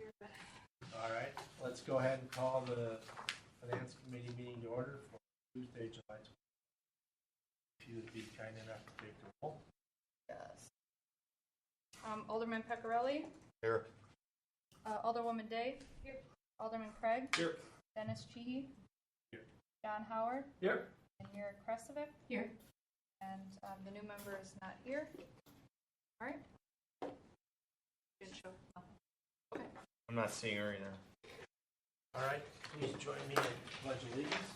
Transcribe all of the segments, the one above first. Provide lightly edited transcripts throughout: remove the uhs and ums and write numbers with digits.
All right, let's go ahead and call the Finance Committee meeting to order for Tuesday, July 20th. If you would be kind enough to take the roll. Yes. Alderman Pecorelli. Here. Alderwoman Day. Here. Alderman Craig. Here. Dennis Cheehey. Here. John Howard. Here. And Mira Kresovic. Here. And the new member is not here. All right. Didn't show. No. Okay. I'm not seeing her either. All right, please join me in Pledge Allegiance.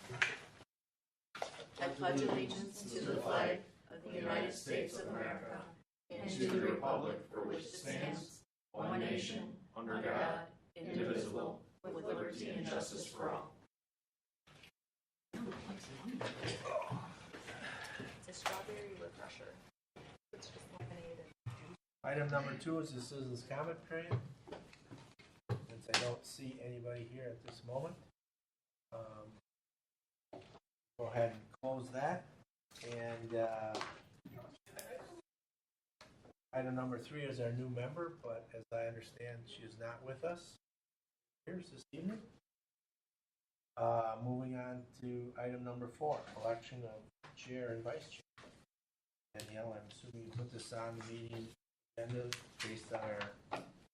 I pledge allegiance to the flag of the United States of America and to the republic for which it stands, one nation, under God, indivisible, with liberty and justice for all. It's a strawberry refresher. It's just lemonade. Item number 2 is the citizens' comment period. Since I don't see anybody here at this moment, go ahead and close that. And item number 3 is our new member, but as I understand, she is not with us here this evening. Moving on to item number 4, election of chair and vice chair. Danielle, I'm assuming you put this on the meeting agenda based on our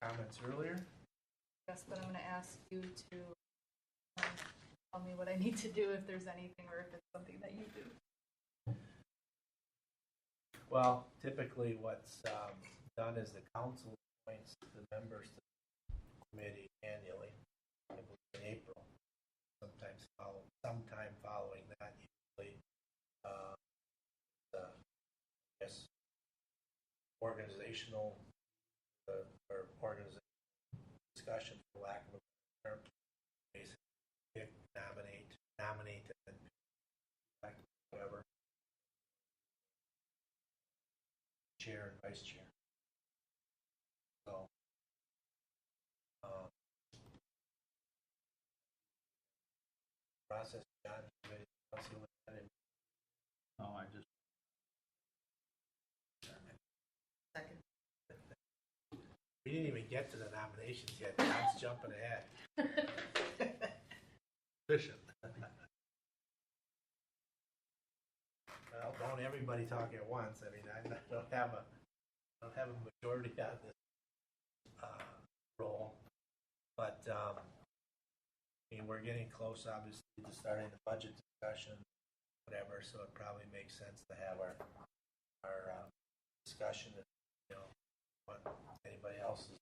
comments earlier. Yes, but I'm going to ask you to tell me what I need to do if there's anything or if it's something that you do. Well, typically what's done is the council appoints the members to the committee annually, I believe in April. Sometime following that, usually, I guess, organizational or organizational discussion, for lack of a better term, basically pick, nominate, and then pick whoever, chair and vice chair. So, process, John, you ready to see what that is? No, I just. Second. We didn't even get to the nominations yet. John's jumping ahead. Efficient. Well, don't everybody talk at once. I mean, I don't have a majority on this role, but I mean, we're getting close, obviously, to starting the budget discussion, whatever. So it probably makes sense to have our discussion. You know, what anybody else's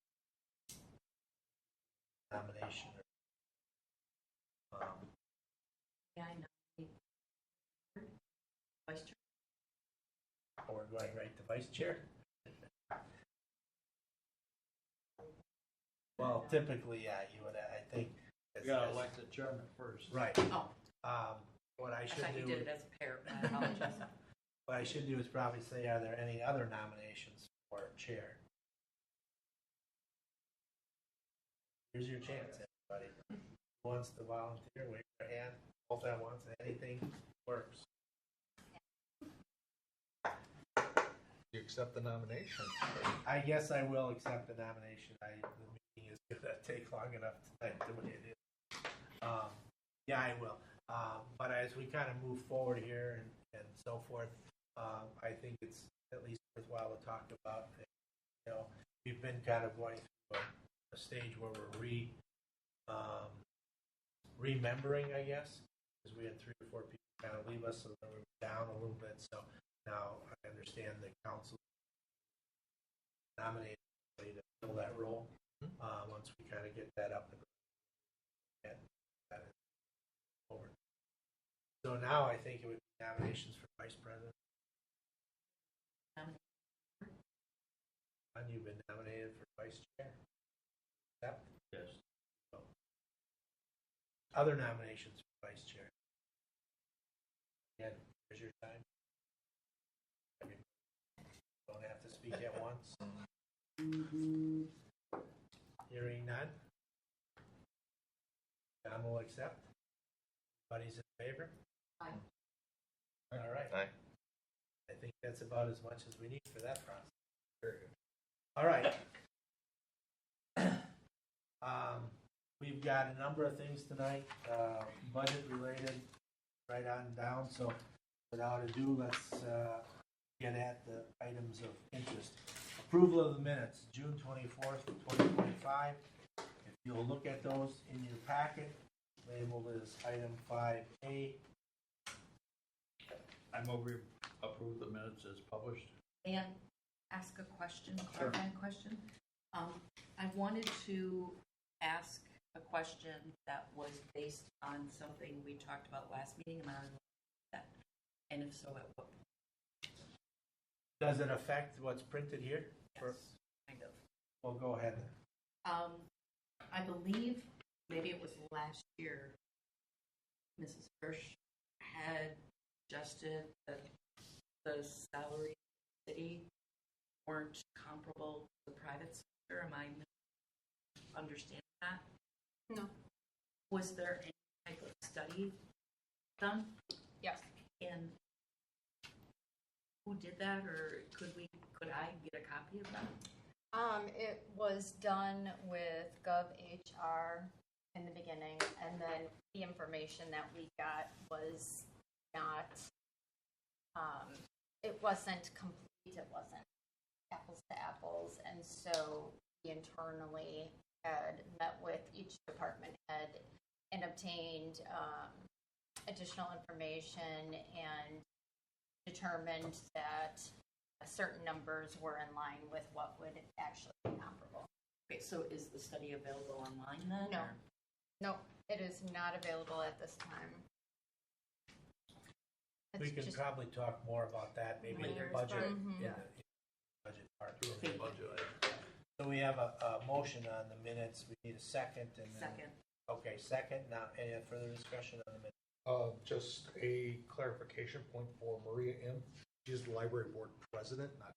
nomination or Yeah, I nominate vice chair. or we're going right to vice chair. Well, typically, yeah, you would. I think. You gotta elect the chairman first. Right. Oh, What I I should thought you do. did it as a pair. I apologize. What I should do is probably say, are there any other nominations for chair? Here's your chance, everybody. Who wants to volunteer? Wave your hand. Both at once. Anything works. You accept the nomination. I guess I will accept the nomination. The meeting is going to take long enough tonight the way it is. Yeah, I will. But as we kind of move forward here and so forth, I think it's at least worthwhile to talk about. You know, we've been kind of going through a stage where we're remembering, I guess, because we had 3 or 4 people kind of leave us, so then we're down a little bit. So now I understand the council nominated somebody to fill that role. Once we kind of get that up and get that over. So now I think it would be nominations for vice president. And you've been nominated for vice chair. Yep. Yes. So, other nominations for vice chair. Again, here's your time. Everybody don't have to speak at once. Hearing none. John will accept. Everybody's in favor? Aye. All right. Aye. I think that's about as much as we need for that process. Very good. All right. we've got a number of things tonight, budget related, right on down, so without ado, let's get at the items of interest. Approval of the minutes, June 24th, 2025. If you'll look at those in your packet, labeled as item 5A. I move we approve the minutes as published. And ask a question, clarifying question. I wanted to ask a question that was based on something we talked about last meeting, am I on that? And if so, at what point? Does it affect what's printed here? Yes, kind of. Well, go ahead. I believe maybe it was last year, Mrs. Hirsch had adjusted that the salary of the city weren't comparable to the private sector. Am I understanding that? No. Was there any type of study done? Yes. And who did that, or could I get a copy of that? It was done with GovHR in the beginning, and then the information that we got was not, it wasn't complete, it wasn't apples to apples, and so we internally had met with each department head and obtained additional information and determined that certain numbers were in line with what would actually be comparable. Okay, so is the study available online then? No. or- Nope, it is not available at this time. We It's can just- probably talk more about that, maybe in the Later. budget, Mhm. in the budget part. Okay. So we have a motion on the minutes, we need a second, and then. Second. Okay, second, now, any further discussion on the minutes? Just a clarification point for Maria M. She is the library board president, not.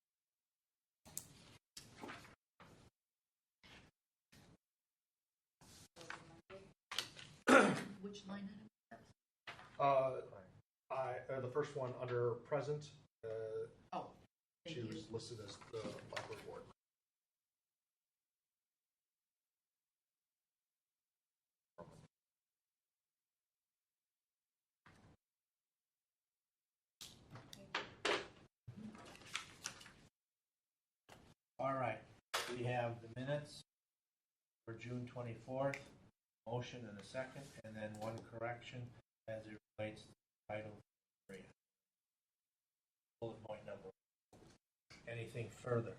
Which line item? The first one under present, Oh, thank she you. was listed as the library board. All right, we have the minutes for June 24th, motion and a second, and then one correction as it relates to the title 3. Bullet point number. Anything further?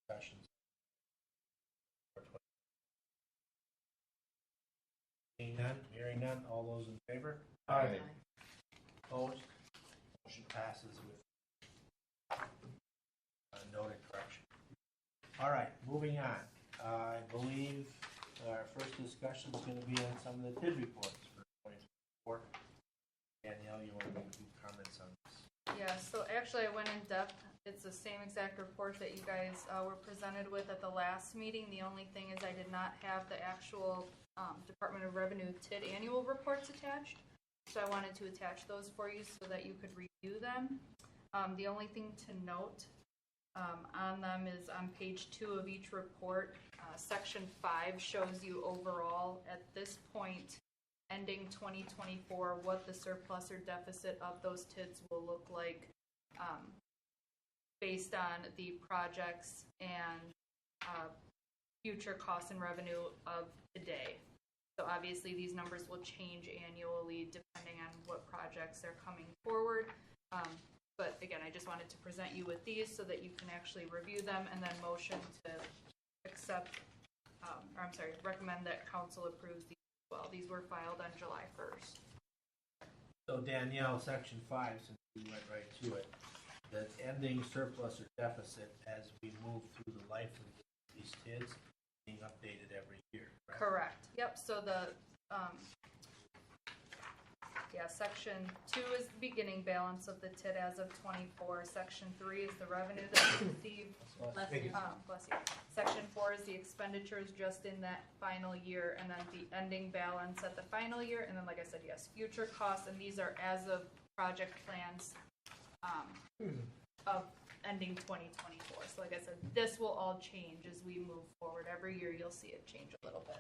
Discussions? Seeing none, hearing none, all those in favor? Aye. Opposed? Motion passes with a noted correction. All right, moving on. I believe our first discussion is going to be on some of the TID reports for 2024. Danielle, you want to make a few comments on this? Yeah, so actually I went in depth. It's the same exact report that you guys were presented with at the last meeting. The only thing is I did not have the actual Department of Revenue TID annual reports attached. So I wanted to attach those for you so that you could review them. The only thing to note on them is on page 2 of each report, section 5 shows you overall at this point ending 2024 what the surplus or deficit of those TIDs will look like based on the projects and future costs and revenue of today. So obviously these numbers will change annually depending on what projects are coming forward. But again, I just wanted to present you with these so that you can actually review them and then motion to accept, recommend that council approves these as well. These were filed on July 1st. So Danielle, section 5, since we went right to it, the ending surplus or deficit as we move through the life of these TIDs being updated every year, correct? Correct. Yep, so the, section 2 is the beginning balance of the TID as of 24. Section 3 is the revenue that we received. Bless Thank you. you. Bless you. Section 4 is the expenditures just in that final year, and then the ending balance at the final year, and then like I said, yes, future costs, and these are as of project plans of ending 2024. So like I said, this will all change as we move forward. Every year you'll see it change a little bit.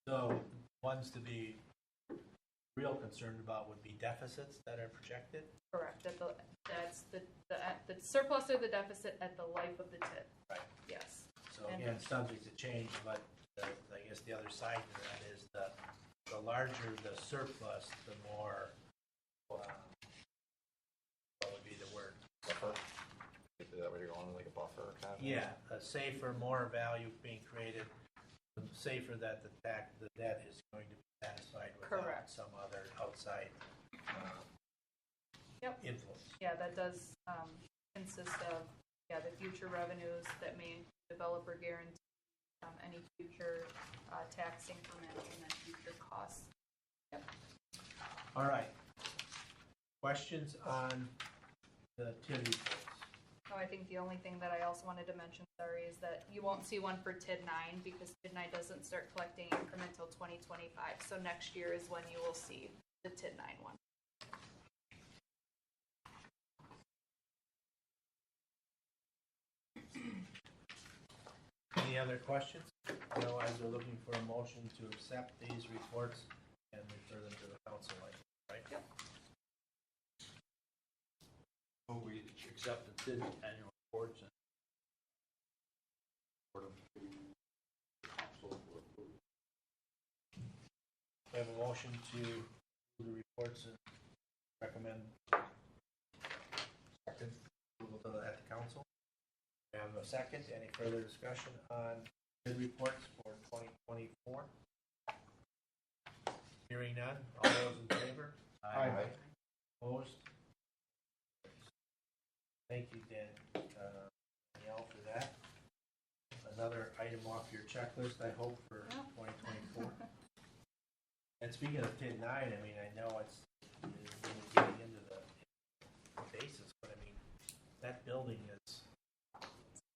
So ones to be real concerned about would be deficits that are projected. Correct. That's the surplus or the deficit at the life of the TID. Right. Yes. So again, subject to change, but I guess the other side to that is the larger the surplus, the more, what would be the word? Buffer. Is that what you're going, like a buffer kind of? Yeah, a safer, more value being created, the safer that the debt is going to be satisfied without Correct. some other outside Yep. influence. Yeah, that does consist of the future revenues that may include developer guarantee, any future tax increments, and then future costs. Yep. All right. Questions on the TID reports? Oh, I think the only thing that I also wanted to mention, sorry, is that you won't see one for TID 9 because TID 9 doesn't start collecting increment until 2025. So next year is when you will see the TID 9 one. Any other questions? Otherwise, we're looking for a motion to accept these reports and refer them to the council, right? Yep. Well, we accept the TID annual reports and report them to council for approval. We have a motion to do the reports and recommend second approval at the council. We have a second. Any further discussion on TID reports for 2024? Hearing none. All those in favor? Aye. Opposed? Thank you, Dan, Danielle, for that. Another item off your checklist, I hope, for 2024. And speaking of TID 9, I mean, I know it's getting into the basis, but I mean, that building is,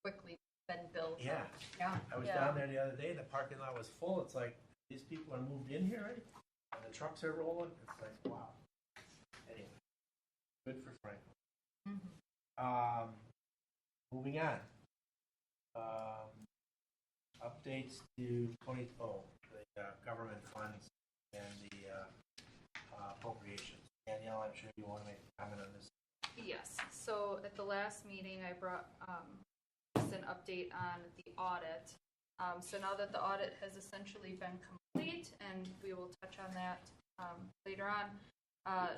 Quickly been built. yeah. Yeah. I was down there the other day, and the parking lot was full. It's like, these people are moved in here already? And the trucks are rolling? It's like, wow. Anyway, good for Franklin. Mhm. Moving on. Updates to the government funds and the appropriations. Danielle, I'm sure you want to make a comment on this. Yes, so at the last meeting, I brought just an update on the audit. So now that the audit has essentially been complete, and we will touch on that later on.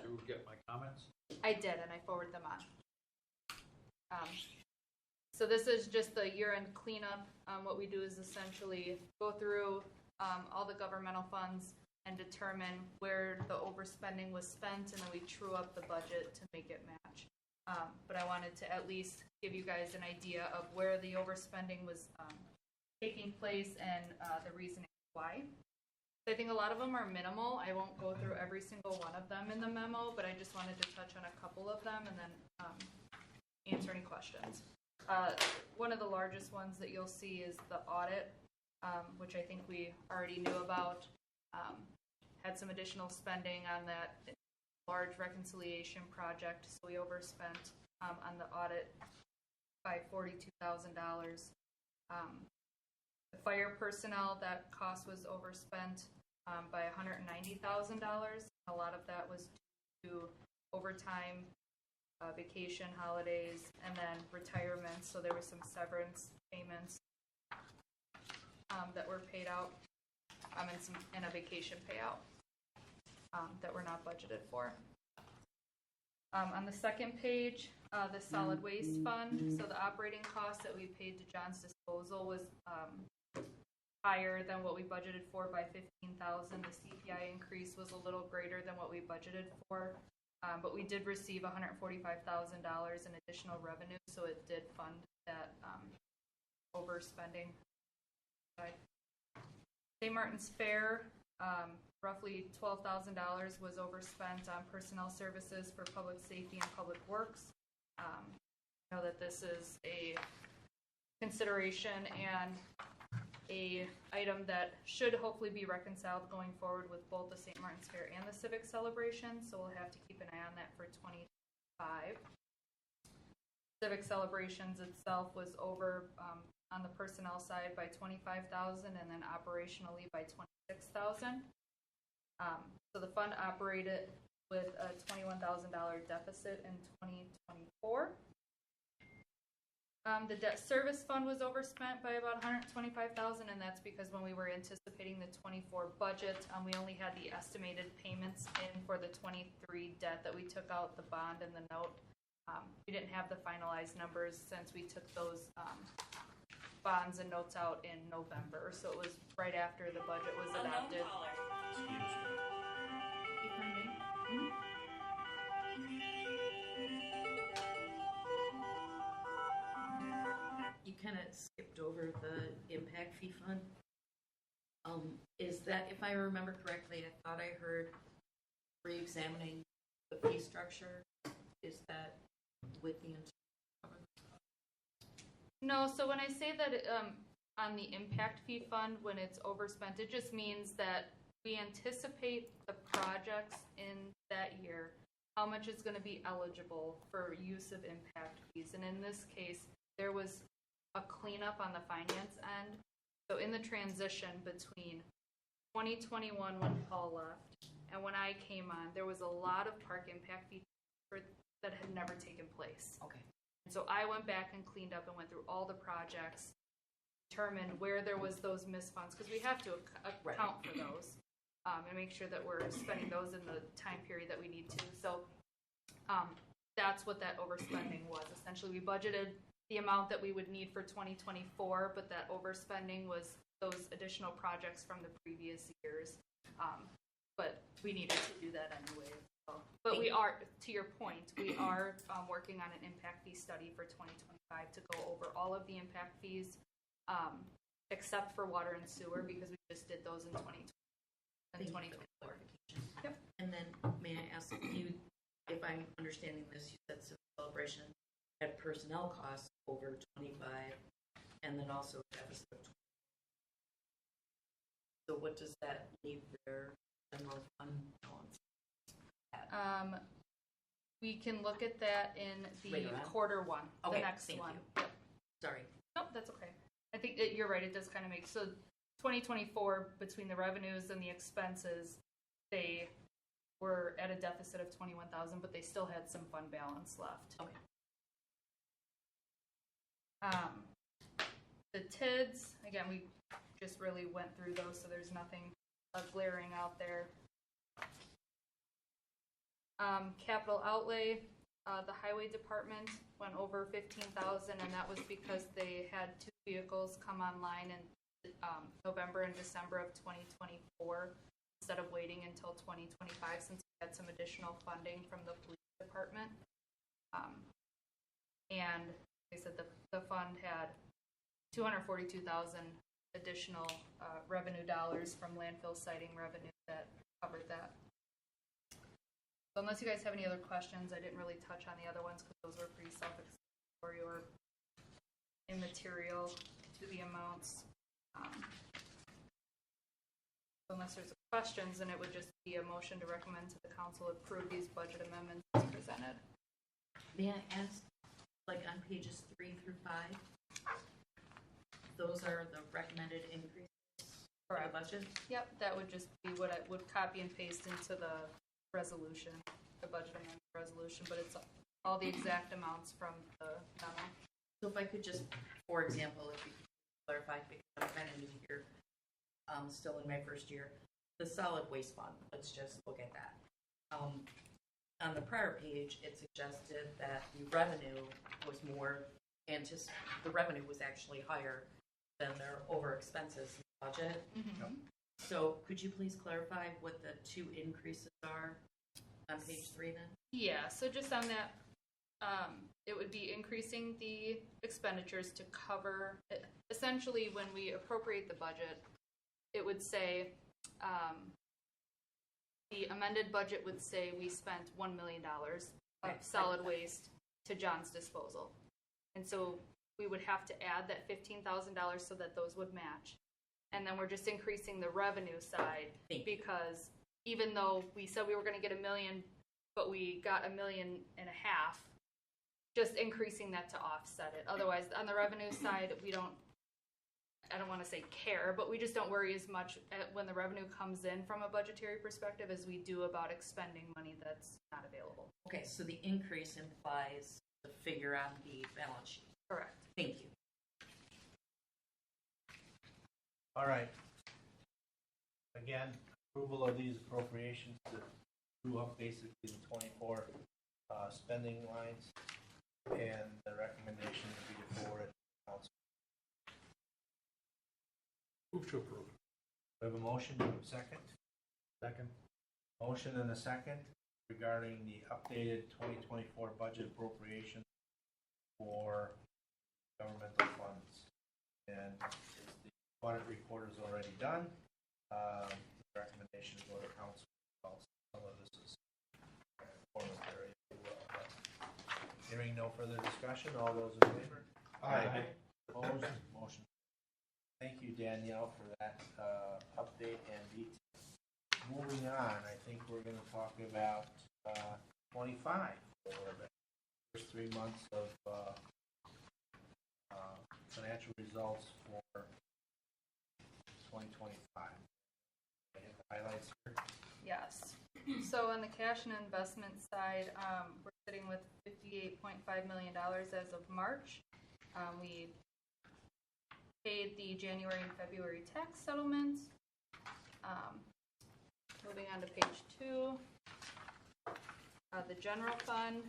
Did you get my comments? I did, and I forwarded them on. So this is just the year-end cleanup. What we do is essentially go through all the governmental funds and determine where the overspending was spent, and then we true up the budget to make it match. But I wanted to at least give you guys an idea of where the overspending was taking place and the reasoning why. I think a lot of them are minimal. I won't go through every single one of them in the memo, but I just wanted to touch on a couple of them and then answer any questions. One of the largest ones that you'll see is the audit, which I think we already knew about. Had some additional spending on that large reconciliation project, so we overspent on the audit by $42,000. The fire personnel, that cost was overspent by $190,000. A lot of that was due to overtime, vacation, holidays, and then retirement. So there were some severance payments that were paid out, and a vacation payout that were not budgeted for. On the second page, the solid waste fund. So the operating cost that we paid to John's Disposal was higher than what we budgeted for by $15,000. The CPI increase was a little greater than what we budgeted for, but we did receive $145,000 in additional revenue, so it did fund that overspending. St. Martin's Fair, roughly $12,000 was overspent on personnel services for public safety and public works. I know that this is a consideration and a item that should hopefully be reconciled going forward with both the St. Martin's Fair and the Civic Celebration, so we'll have to keep an eye on that for 2025. Civic Celebrations itself was over on the personnel side by $25,000 and then operationally by $26,000. So the fund operated with a $21,000 deficit in 2024. The debt service fund was overspent by about $125,000, and that's because when we were anticipating the 24 budget, we only had the estimated payments in for the 23 debt that we took out, the bond and the note. We didn't have the finalized numbers since we took those bonds and notes out in November, so it was right after the budget was adopted. You kind of skipped over the impact fee fund. Is that, if I remember correctly, I thought I heard re-examining the fee structure. Is that with the intent? No, so when I say that on the impact fee fund, when it's overspent, it just means that we anticipate the projects in that year, how much is going to be eligible for use of impact fees. And in this case, there was a cleanup on the finance end. So in the transition between 2021 when Paul left and when I came on, there was a lot of park impact fees that had never taken place. Okay. And so I went back and cleaned up and went through all the projects, determined where there was those missed funds, because we have to account for those and make sure that we're spending those in the time period that we need to. So that's what that overspending was. Essentially, we budgeted the amount that we would need for 2024, but that overspending was those additional projects from the previous years. But we needed to do that anyway. So. But we are, to your point, we are working on an impact fee study for 2025 to go over all of the impact fees, except for water and sewer, because we just did those in 2024. Yep. And then may I ask you, if I'm understanding this, you said Civil Celebration had personnel costs over 25 and then also a deficit of 20. So what does that leave their general fund balance at? We can look at that in the Later on? quarter one, Okay, the next thank one. you. Sorry. Nope, that's okay. I think that you're right. It does kind of make, so 2024, between the revenues and the expenses, they were at a deficit of 21,000, but they still had some fund balance left. Okay. The TIDs, again, we just really went through those, so there's nothing glaring out there. Capital outlay, the highway department went over 15,000, and that was because they had 2 vehicles come online in November and December of 2024 instead of waiting until 2025, since we had some additional funding from the police department. And they said the fund had $242,000 additional revenue dollars from landfill siting revenue that covered that. So unless you guys have any other questions, I didn't really touch on the other ones because those were pretty self-explanatory or immaterial to the amounts. So unless there's questions, then it would just be a motion to recommend to the council approve these budget amendments as presented. May I ask, like on pages 3 through 5, those are the recommended increases for the budget? Yep, that would just be what I would copy and paste into the resolution, the budget amendment resolution, but it's all the exact amounts from the memo. So if I could just, for example, if you could clarify, because I'm kind of new here, still in my first year, the solid waste fund, let's just look at that. On the prior page, it suggested that the revenue was more, the revenue was actually higher than their over expenses in the budget. Mm-hmm. So could you please clarify what the 2 increases are on page 3 then? Yeah, so just on that, it would be increasing the expenditures to cover, essentially when we appropriate the budget, it would say, the amended budget would say we spent $1 million of solid waste to John's disposal. And so we would have to add that $15,000 so that those would match. And then we're just increasing the revenue side because even though we said we were going to get $1 million, but we got $1.5 million, just increasing that to offset it. Otherwise, on the revenue side, we don't I don't want to say care, but we just don't worry as much when the revenue comes in from a budgetary perspective as we do about expending money that's not available. Okay, so the increase implies the figure on the balance sheet. Correct. Thank you. All right. Again, approval of these appropriations to do up basically the 24 spending lines, and the recommendation to be forwarded to the council. Move to approve. We have a motion, do we have a second? Second. Motion and a second regarding the updated 2024 budget appropriation for governmental funds. And as the audit report is already done, the recommendation to go to council. Some of this is formatary, if you will. Hearing no further discussion, all those in favor? Aye. Opposed? Motion. Thank you, Danielle, for that update and detail. Moving on, I think we're going to talk about 25 for the first 3 months of financial results for 2025. I have the highlights here. Yes. So on the cash and investment side, we're sitting with $58.5 million as of March. We paid the January and February tax settlements. Moving on to page 2, the general fund,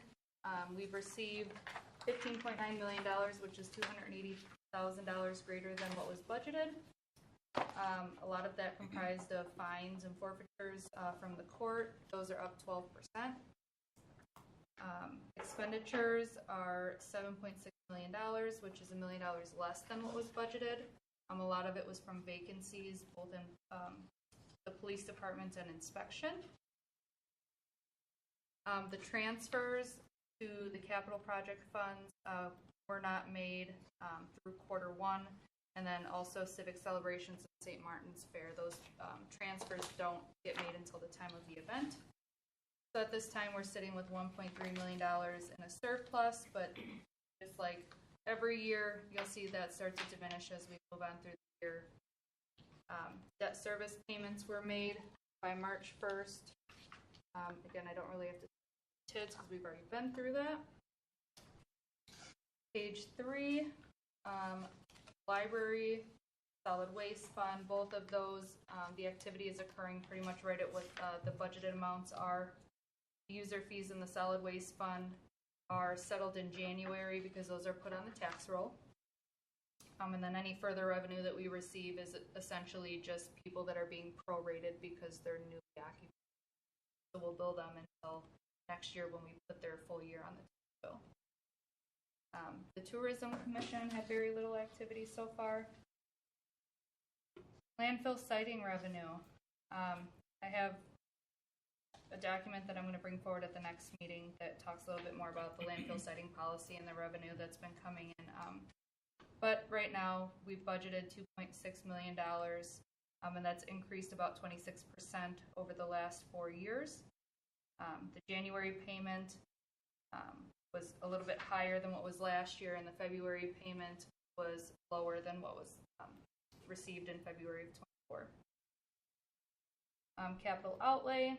we've received $15.9 million, which is $280,000 greater than what was budgeted. A lot of that comprised of fines and forfeitures from the court. Those are up 12%. Expenditures are $7.6 million, which is $1 million less than what was budgeted. A lot of it was from vacancies, both in the police department and inspection. The transfers to the capital project funds were not made through Q1, and then also civic celebrations and St. Martin's Fair. Those transfers don't get made until the time of the event. So at this time, we're sitting with $1.3 million in a surplus, but just like every year, you'll see that starts to diminish as we move on through the year. Debt service payments were made by March 1st. Again, I don't really have to TIDS because we've already been through that. Page 3, library, solid waste fund, both of those, the activity is occurring pretty much right at what the budgeted amounts are. User fees in the solid waste fund are settled in January because those are put on the tax roll. And then any further revenue that we receive is essentially just people that are being prorated because they're newly occupied. So we'll bill them until next year when we put their full year on the tax bill. The Tourism Commission had very little activity so far. Landfill siting revenue. I have a document that I'm going to bring forward at the next meeting that talks a little bit more about the landfill siting policy and the revenue that's been coming in. But right now, we've budgeted $2.6 million, and that's increased about 26% over the last 4 years. The January payment was a little bit higher than what was last year, and the February payment was lower than what was received in February of 24. Capital outlay,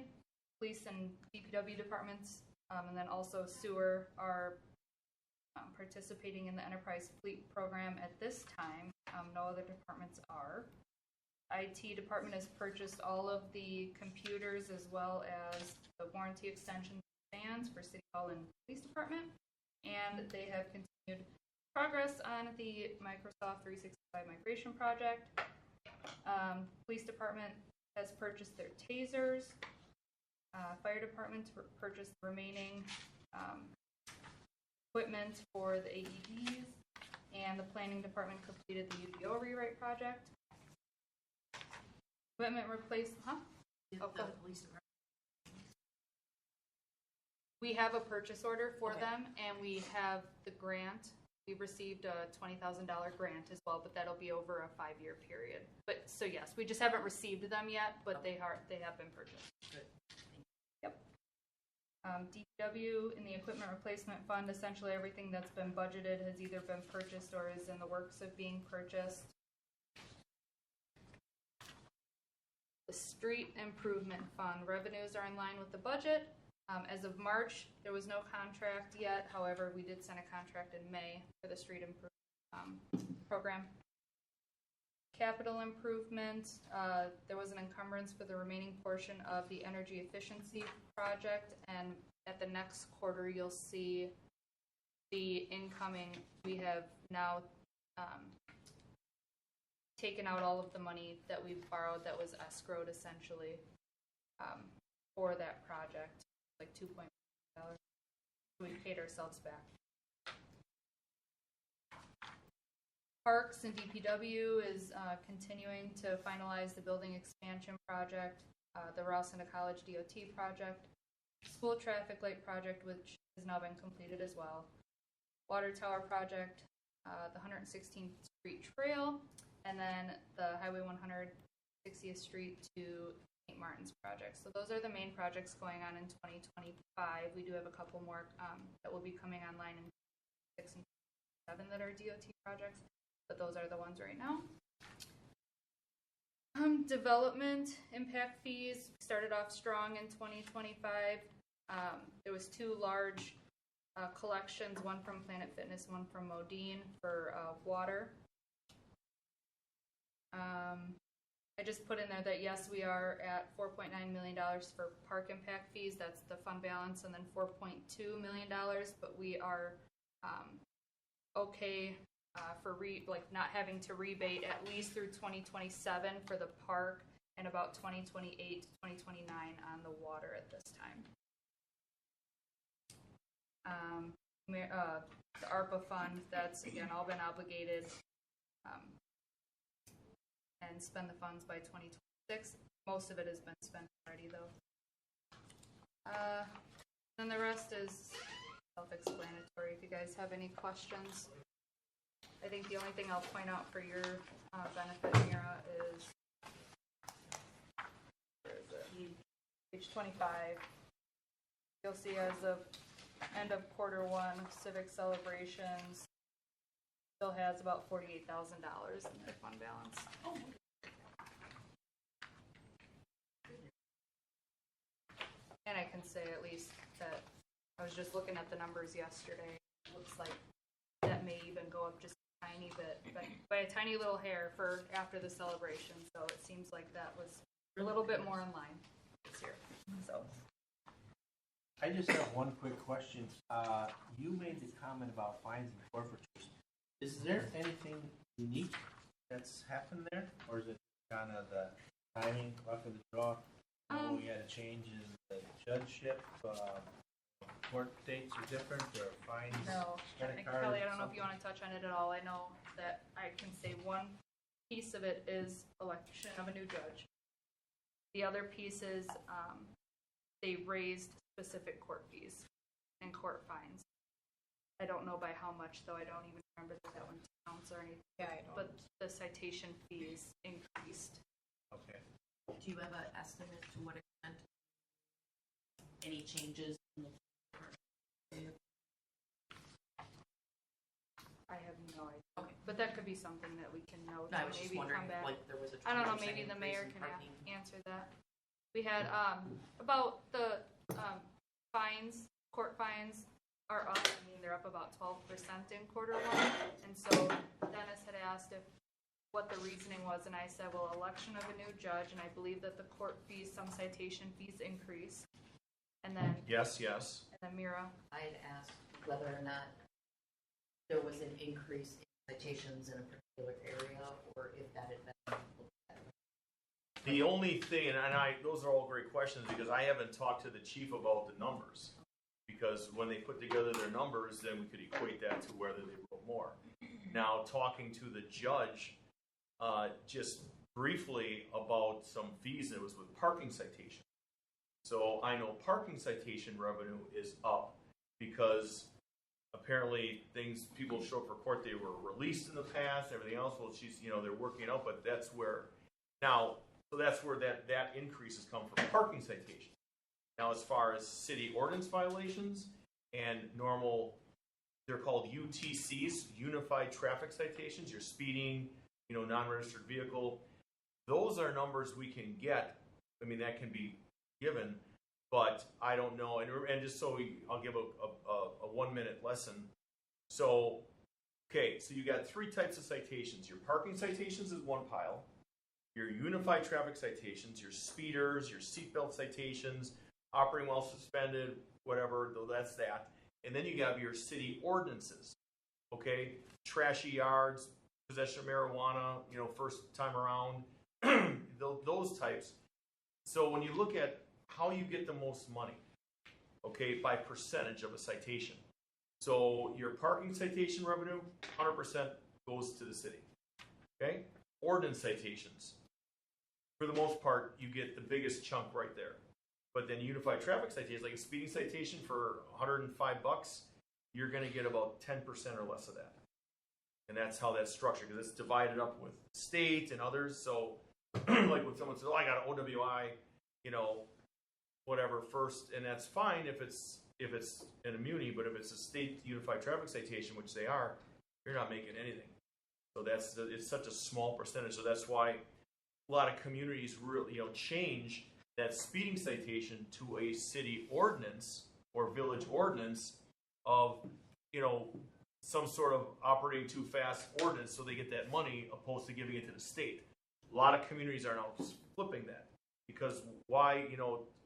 police and DPW departments, and then also sewer are participating in the enterprise fleet program at this time. No other departments are. IT department has purchased all of the computers as well as the warranty extension stands for City Hall and Police Department, and they have continued progress on the Microsoft 365 migration project. Police Department has purchased their tasers. Fire Department purchased the remaining equipment for the AEDs, and the Planning Department completed the UDO rewrite project. Equipment replaced, Police department. We have a purchase order for Okay. them, and we have the grant. We received a $20,000 grant as well, but that'll be over a 5-year period. But so yes, we just haven't received them yet, but they have been purchased. Good. Yep. DPW in the equipment replacement fund, essentially everything that's been budgeted has either been purchased or is in the works of being purchased. The street improvement fund revenues are in line with the budget. As of March, there was no contract yet. However, we did sign a contract in May for the street improvement program. Capital improvement, there was an encumbrance for the remaining portion of the energy efficiency project, and at the next quarter, you'll see the incoming. We have now taken out all of the money that we borrowed that was escrowed essentially for that project, like $2.5 million. We paid ourselves back. Parks and DPW is continuing to finalize the building expansion project, the Rouseland College DOT project, school traffic light project, which has now been completed as well, water tower project, the 116th Street Trail, and then the Highway 160th Street to St. Martin's project. So those are the main projects going on in 2025. We do have a couple more that will be coming online in 6 and 7 that are DOT projects, but those are the ones right now. Development impact fees started off strong in 2025. There was 2 large collections, one from Planet Fitness, one from Modine for water. I just put in there that yes, we are at $4.9 million for park impact fees. That's the fund balance, and then $4.2 million. But we are okay for not having to rebate at least through 2027 for the park, and about 2028 to 2029 on the water at this time. The ARPA fund, that's again all been obligated. And spend the funds by 2026. Most of it has been spent already, though. Then the rest is self-explanatory. If you guys have any questions, I think the only thing I'll point out for your benefit, Mira, is where is it? Page 25. You'll see as of end of quarter 1, civic celebrations still has about $48,000 in their fund balance. Oh. And I can say at least that I was just looking at the numbers yesterday. It looks like that may even go up just a tiny bit, but by a tiny little hair for after the celebration. So it seems like that was a little bit more in line this year. So. I just have one quick question. You made the comment about fines and forfeitures. Is there anything unique that's happened there, or is it kind of the timing, luck of the draw? We had a change in the judgeship. Court dates are different, or fines. No, credit cards, Kelly, I don't know if you want to touch on it at all. I know that I can say one piece of it is election of a new judge. The other piece is they raised specific court fees and court fines. I don't know by how much, though. I don't even remember that one counts or anything. Yeah, I don't. But the citation fees increased. Okay. Do you have an estimate to what extent any changes in the I have no idea. Okay. But that could be something that we can note. No, I was just maybe wondering come if back. like there was a 20% I don't know, maybe the mayor increase in can parking. answer that. We had about the fines, court fines are up. I mean, they're up about 12% in quarter 1. And so Dennis had asked what the reasoning was, and I said, well, election of a new judge, and I believe that the court fees, some citation fees increase. And then Yes. And then Mira. I had asked whether or not there was an increase in citations in a particular area, or if that had been looked at. The only thing, and those are all great questions, because I haven't talked to the chief about the numbers. Because when they put together their numbers, then we could equate that to whether they wrote more. Now, talking to the judge, just briefly about some fees, it was with parking citation. So I know parking citation revenue is up because apparently people show up for court, they were released in the past, everything else. Well, they're working it out, but that's where that increases come from parking citations. Now, as far as city ordinance violations and normal, they're called UTCs, Unified Traffic Citations. You're speeding, non-registered vehicle. those are numbers we can get. I mean, that can be given, but I don't know. And just so I'll give a 1 minute lesson. So, okay, so you got 3 types of citations. Your parking citations is one pile. Your unified traffic citations, your speeders, your seatbelt citations, operating while suspended, whatever, though that's that. And then you have your city ordinances, okay? Trashy yards, possession of marijuana, first time around, those types. So when you look at how you get the most money, okay, by percentage of a citation. So your parking citation revenue, 100% goes to the city, okay? Ordinance citations, for the most part, you get the biggest chunk right there. But then unified traffic citations, like a speeding citation for $105, you're going to get about 10% or less of that. And that's how that's structured, because it's divided up with state and others. So, like when someone says, "Oh, I got an OWI, whatever first," and that's fine if it's an immuni, but if it's a state unified traffic citation, which they are, you're not making anything. So it's such a small percentage. So that's why a lot of communities really change that speeding citation to a city ordinance or village ordinance of some sort of operating too fast ordinance, so they get that money opposed to giving it to the state. A lot of communities are now flipping that, because why?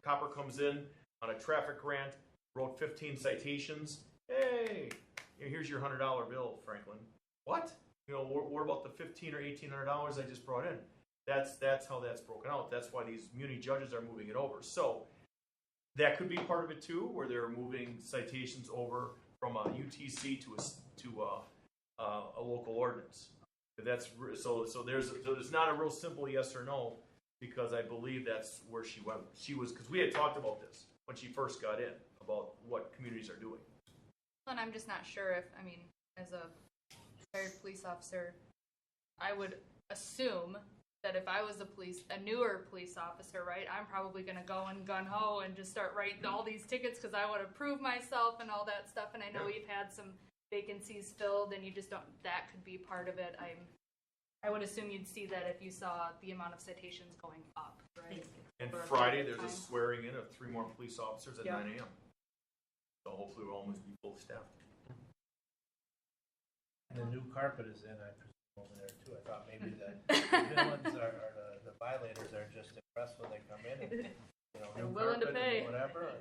Copper comes in on a traffic grant, wrote 15 citations. Hey, here's your $100 bill, Franklin. What? What about the $1,500 or $1,800 I just brought in? That's how that's broken out. That's why these muni judges are moving it over. So that could be part of it too, where they're moving citations over from a UTC to a local ordinance. That's so there's not a real simple yes or no, because I believe that's where she went. She was, because we had talked about this when she first got in, about what communities are doing. And I'm just not sure if, as a retired police officer, I would assume that if I was a newer police officer, right, I'm probably going to go and gun-ho and just start writing all these tickets because I want to prove myself and all that stuff. And I know we've had some vacancies filled, and you just don't, that could be part of it. I would assume you'd see that if you saw the amount of citations going up, right? And For a Friday, period of there's a time. swearing in of 3 more police officers at Yeah. 9 a.m. So hopefully we'll almost be full staffed. And the new carpet is in, I presume, over there too. I thought maybe the villains or the violators are just impressed when they come in and, They're new willing to carpet pay. and whatever,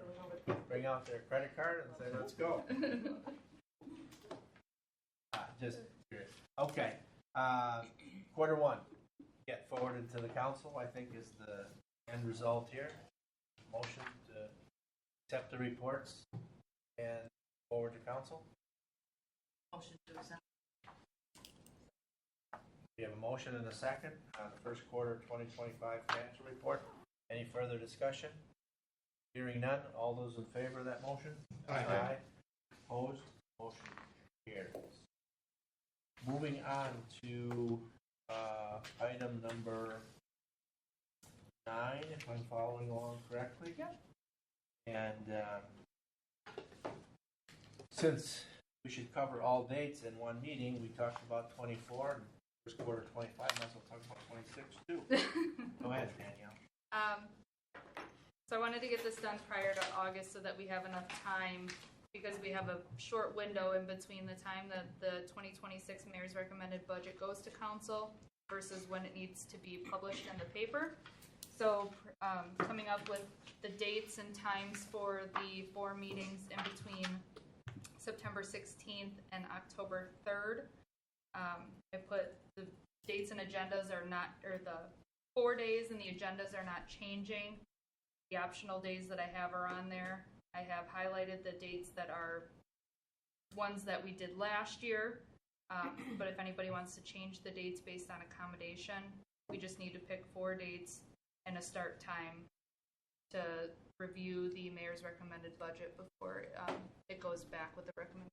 and bring out their credit card and say, "Let's go." Just curious. Okay, quarter 1, get forwarded to the council, I think, is the end result here. Motion to accept the reports and forward to council. Motion to accept. We have a motion and a second on the first quarter 2025 financial report. Any further discussion? Hearing none, all those in favor of that motion? Aye. Opposed? Motion carries. Moving on to item number 9, if I'm following along correctly. Yep. And since we should cover all dates in one meeting, we talked about 24 and first quarter 25, might as well talk about 26 too. Go ahead, Danielle. So I wanted to get this done prior to August so that we have enough time, because we have a short window in between the time that the 2026 mayor's recommended budget goes to council versus when it needs to be published in the paper. So coming up with the dates and times for the 4 meetings in between September 16th and October 3rd. I put the dates and agendas are not, or the 4 days and the agendas are not changing. The optional days that I have are on there. I have highlighted the dates that are ones that we did last year. But if anybody wants to change the dates based on accommodation, we just need to pick 4 dates and a start time to review the mayor's recommended budget before it goes back with the recommendation.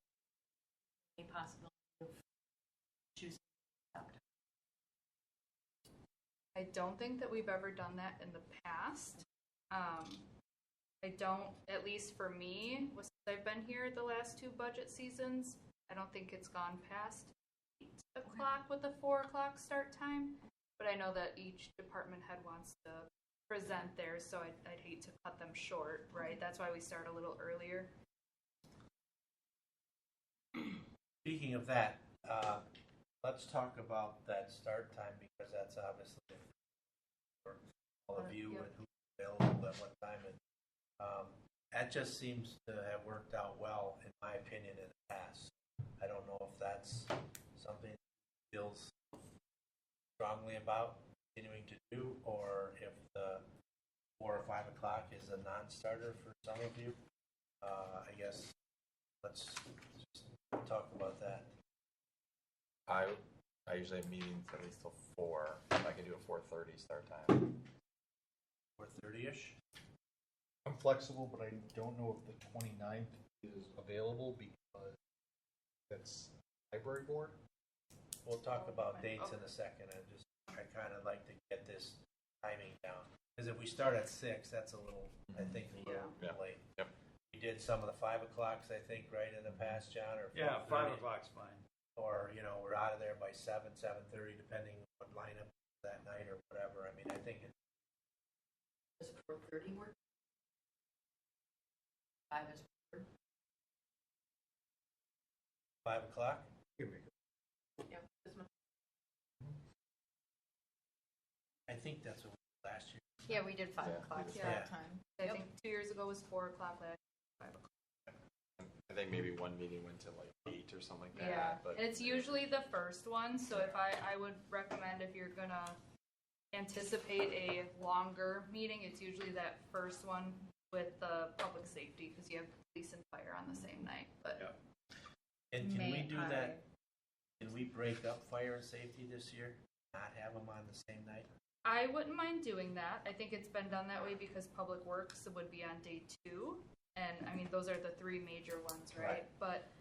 Any possibility of choosing October? I don't think that we've ever done that in the past. I don't, at least for me, since I've been here the last 2 budget seasons, I don't think it's gone past 8 o'clock with a 4 o'clock start time. but I know that each department head wants to present theirs, so I'd hate to cut them short, right? That's why we start a little earlier. Speaking of that, let's talk about that start time because that's obviously for all of you Yep. and who's available at what time. And that just seems to have worked out well, in my opinion, in the past. I don't know if that's something that feels strongly about continuing to do, or if the 4 or 5 o'clock is a non-starter for some of you. I guess let's just talk about that. I usually have meetings at least till 4. I can do a 4:30 start time. 4:30ish. I'm flexible, but I don't know if the 29th is available because that's library board. We'll talk about Okay. dates in a second. I kind of like to get this timing down because if we start at 6, that's a little, I think, a little Yeah. late. Yep. We did some of the 5 o'clocks, I think, right in the past, John, or Yeah, 4:30? 5 o'clock's fine. Or we're out of there by 7:30, depending on what lineup that night or whatever. I mean, I think Does 4:30 work? 5 is preferred. 5 o'clock. You can make it. Yeah, this month. I think that's what we did last year. Yeah, we did 5 Yeah, o'clock we did that five. time. I think 2 years ago was 4 o'clock, last 5 o'clock. I think maybe one meeting went to like 8 or something like that. Yeah, But and it's usually the first one, so if I would recommend if you're gonna anticipate a longer meeting, it's usually that first one with the public safety, because you have police and fire on the same night, but. Yeah. And can we May do I- that? Can we break up fire and safety this year? Not have them on the same night? I wouldn't mind doing that. I think it's been done that way because Public Works would be on day 2. And I mean, those are the 3 major ones, right? Right. But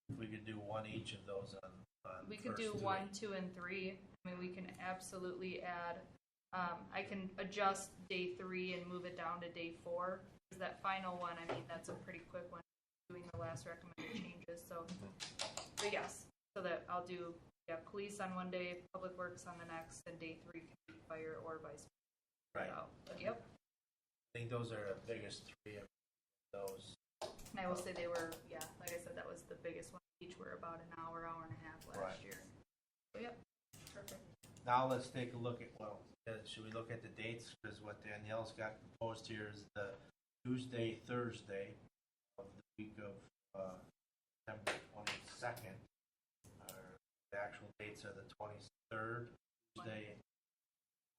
If we could do one each of those on we could first do three. 1, 2, and 3. I mean, we can absolutely add. I can adjust day 3 and move it down to day 4. Because that final one, I mean, that's a pretty quick one, doing the last recommended changes. So, but yes, so that I'll do police on one day, Public Works on the next, and day 3 can be fire or vice versa. Right. But yep. I think those are the biggest 3 of those. And I will say they were, like I said, that was the biggest one. Each were about an hour, hour and a half last Right. year. So, yep, perfect. Now let's take a look at, should we look at the dates? Because what Danielle's got proposed here is the Tuesday, Thursday of the week of September 22nd. The actual dates are the 23rd, Tuesday,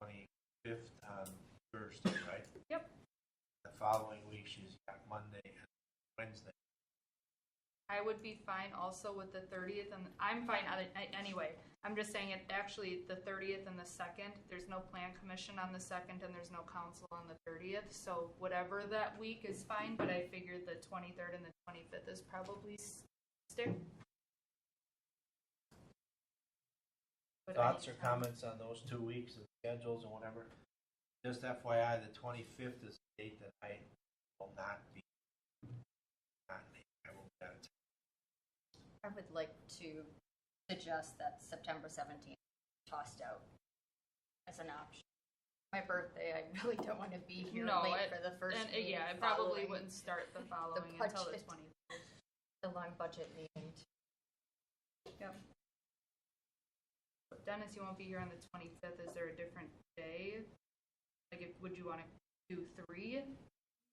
25th on Thursday, right? Yep. The following week, she's got Monday and Wednesday. I would be fine also with the 30th, and I'm fine anyway. I'm just saying it actually the 30th and the 2nd. There's no plan commission on the 2nd, and there's no council on the 30th. So whatever that week is fine, but I figured the 23rd and the 25th is probably stick. But Thoughts or anytime. comments on those 2 weeks and schedules and whatever? Just FYI, the 25th is the date that I will not be. I will be out of town. I would like to suggest that September 17th tossed out as an option. My birthday, I really don't want to be here late for the first and, meeting. it probably following wouldn't start the following until the budget. 23rd. the long budget meeting. Yep. Dennis, you won't be here on the 25th. Is there a different day? Like, would you want to do 3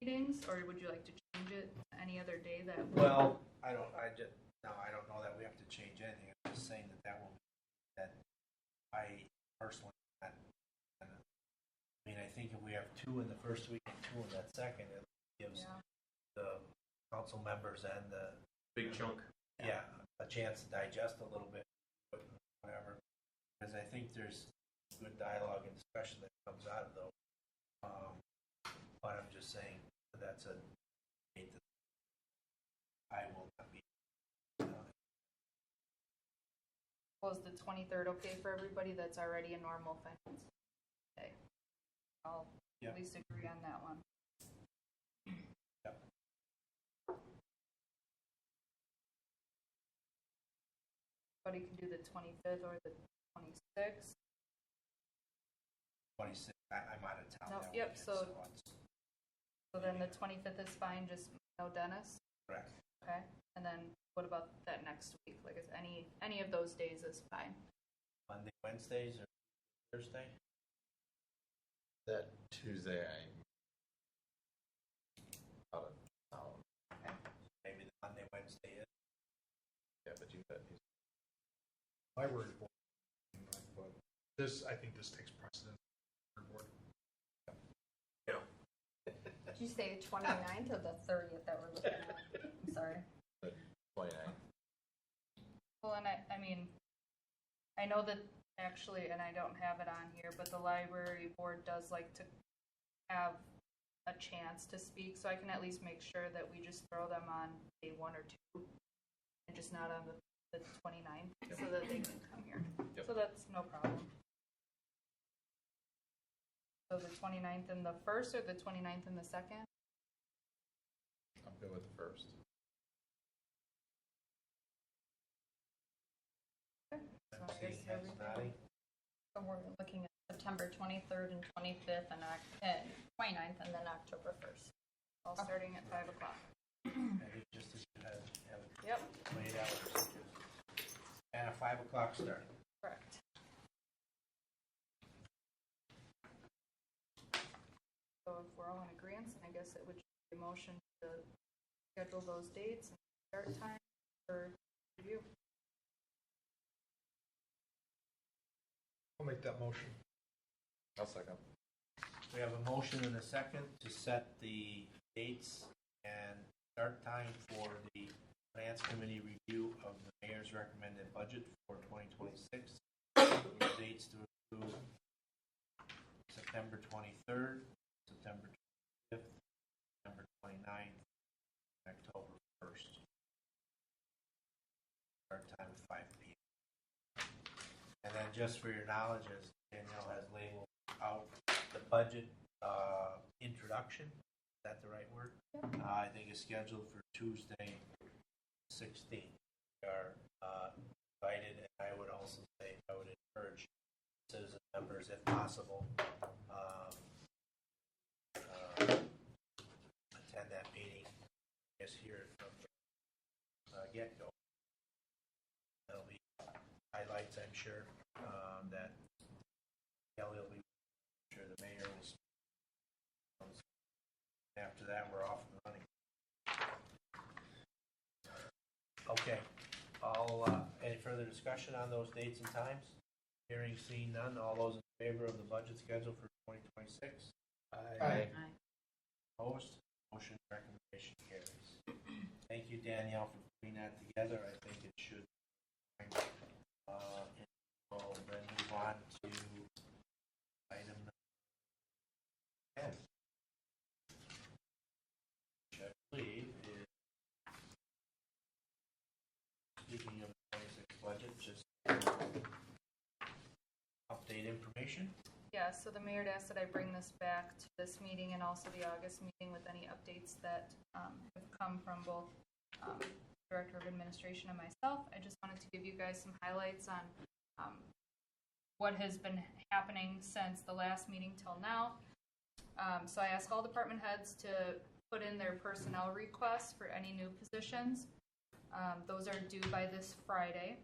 meetings, or would you like to change it to any other day that? Well, I don't know that we have to change anything. I'm just saying that will be that I personally not. I mean, I think if we have 2 in the first week and 2 in that second, it gives the council members and the Big chunk. a chance to digest a little bit, whatever. Because I think there's good dialogue and discussion that comes out of those. But I'm just saying that's a date that I will not be. Was the 23rd okay for everybody? That's already a normal finance day. I'll Yep. at least agree on that one. Yep. Everybody can do the 25th or the 26th. 26th, I'm out of town. No, that yep, weekend, so- it's So then the 25th is fine, just no Dennis, correct. okay? And then what about that next week? Like, is any of those days is fine? Monday, Wednesdays, or Thursday? That Tuesday, I'm out of town. Maybe the Monday, Wednesday is. Yeah, but you said Library board, but this, I think this takes precedence. Board. Did you say 29th or the 30th that we're looking at? I'm sorry. 29. Well, and I mean, I know that actually, and I don't have it on here, but the library board does like to have a chance to speak, so I can at least make sure that we just throw them on day 1 or 2 and just not on the 29th, so that they can come here. Yep. So that's no problem. So the 29th and the 1st, or the 29th and the 2nd? I'm good with the first. So I I'm guess seeing heads everything- nodding. So we're looking at September 23rd and 25th and 29th and then October 1st. All starting at 5 o'clock. I think just as you have it Yep, laid out. And a 5 o'clock start. correct. So if we're all in agreement, then I guess it would be a motion to schedule those dates and start time for review. I'll make that motion. I'll second. We have a motion and a second to set the dates and start time for the Finance Committee review of the mayor's recommended budget for 2026. The dates to include September 23rd, September 25th, September 29th, and October 1st. Start time at 5 p.m. And then just for your knowledge, as Danielle has labeled out the budget introduction, is that the right word? I think is scheduled for Tuesday, 16th. We are invited, and I would also say, I would encourage citizen members, if possible, attend that meeting, I guess hear it from the get-go. There'll be highlights, I'm sure, that Kelly will be, I'm sure the mayor will speak. After that, we're off and running. Okay, any further discussion on those dates and times? Hearing seen none, all those in favor of the budget schedule for 2026? Aye. Opposed? Motion recommendation carries. Thank you, Danielle, for putting that together. I think it should. And we'll then move on to item number 10. Which I believe is, speaking of the 26 budget, just update information. Yeah, so the mayor had asked that I bring this back to this meeting and also the August meeting with any updates that have come from both Director of Administration and myself. I just wanted to give you guys some highlights on what has been happening since the last meeting till now. So I asked all department heads to put in their personnel requests for any new positions. Those are due by this Friday.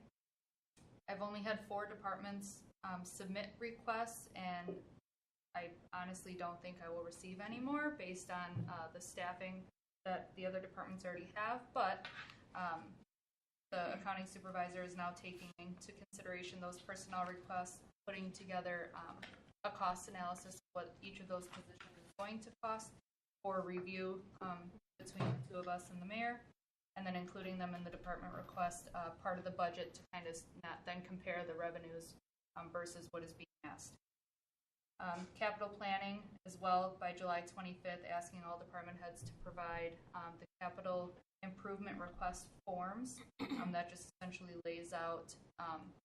I've only had 4 departments submit requests, and I honestly don't think I will receive any more based on the staffing that the other departments already have, but the accounting supervisor is now taking into consideration those personnel requests, putting together a cost analysis of what each of those positions is going to cost for review between the 2 of us and the mayor, and then including them in the department request part of the budget to kind of then compare the revenues versus what is being asked. Capital planning as well by July 25th, asking all department heads to provide the capital improvement request forms that just essentially lays out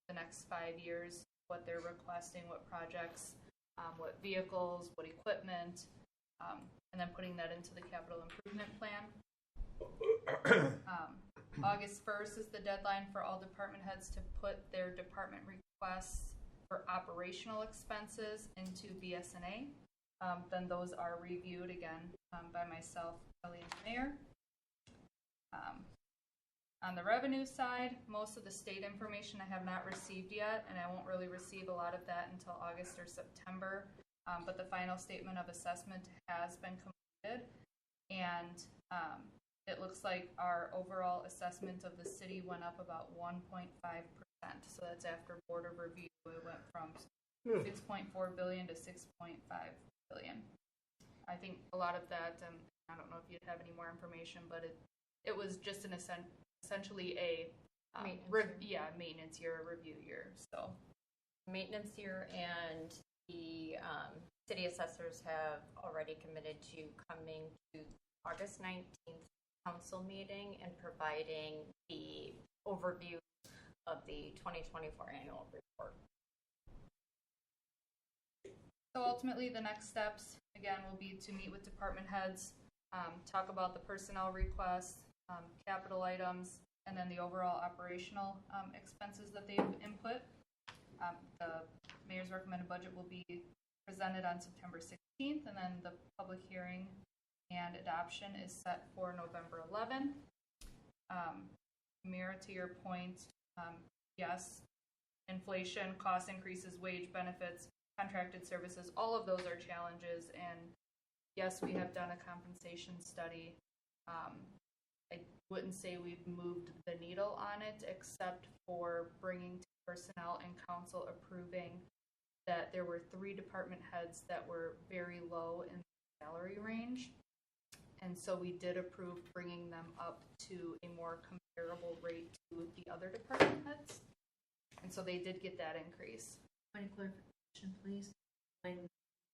the next 5 years, what they're requesting, what projects, what vehicles, what equipment, and then putting that into the capital improvement plan. August 1st is the deadline for all department heads to put their department requests for operational expenses into BSNA. Then those are reviewed again by myself, Kelly, and the mayor. On the revenue side, most of the state information I have not received yet, and I won't really receive a lot of that until August or September. But the final statement of assessment has been completed, and it looks like our overall assessment of the city went up about 1.5%. So that's after board of review. It went from 6.4 billion to 6.5 billion. I think a lot of that, I don't know if you'd have any more information, but it was just essentially a maintenance year, a review year. So Maintenance year, and the city assessors have already committed to coming to August 19th council meeting and providing the overview of the 2024 annual report. So ultimately, the next steps, again, will be to meet with department heads, talk about the personnel requests, capital items, and then the overall operational expenses that they've input. The mayor's recommended budget will be presented on September 16th, and then the public hearing and adoption is set for November 11th. Mira, to your point, yes, inflation, cost increases, wage benefits, contracted services, all of those are challenges. And yes, we have done a compensation study. I wouldn't say we've moved the needle on it, except for bringing to personnel and council approving that there were 3 department heads that were very low in the salary range. And so we did approve bringing them up to a more comparable rate to the other department heads. And so they did get that increase. Point of clarification, please. When you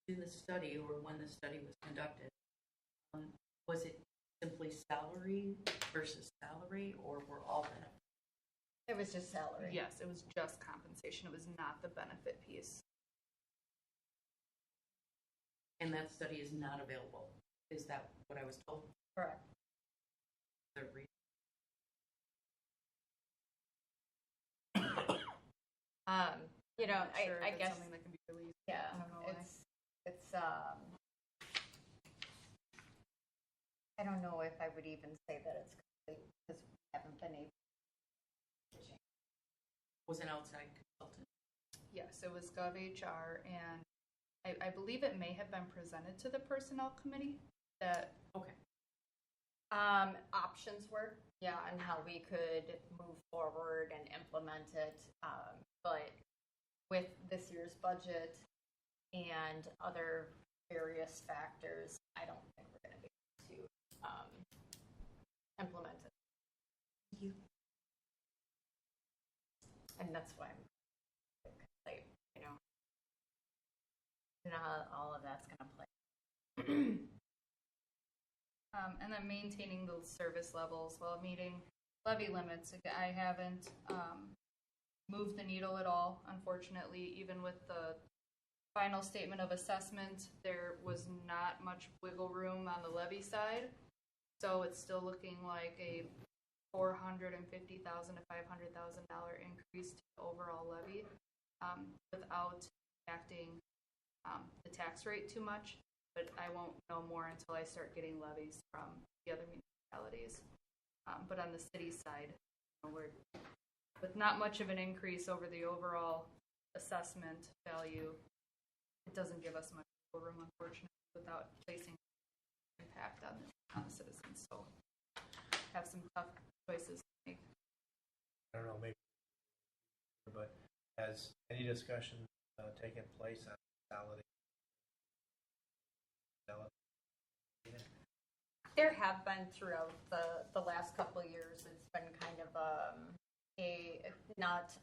do the study, or when the study was conducted, was it simply salary versus salary, or were all benefits? It was just salary. Yes, it was just compensation. It was not the benefit piece. And that study is not available. Is that what I was told? Correct. The reason? You know, I'm not sure I if it's guess, something that can be released. yeah, I don't know why. it's I don't know if I would even say that it's complete, because we haven't been able to change. Was an outside consultant. Yes, it was GovHR, and I believe it may have been presented to the personnel committee that. Okay. Options were, yeah, and how we could move forward and implement it. But with this year's budget and other various factors, I don't think we're going to be able to implement it. Thank you. And that's why I'm like, you know how all of that's going to play. And then maintaining those service levels while meeting levy limits. I haven't moved the needle at all, unfortunately. Even with the final statement of assessment, there was not much wiggle room on the levy side. So it's still looking like a $450,000 to $500,000 increase to the overall levy without impacting the tax rate too much. But I won't know more until I start getting levies from the other municipalities. But on the city side, we're with not much of an increase over the overall assessment value. It doesn't give us much room, unfortunately, without placing impact on the citizens. So have some tough choices to make. I don't know, maybe, but has any discussion taken place on salary? There have been throughout the last couple of years. It's been kind of not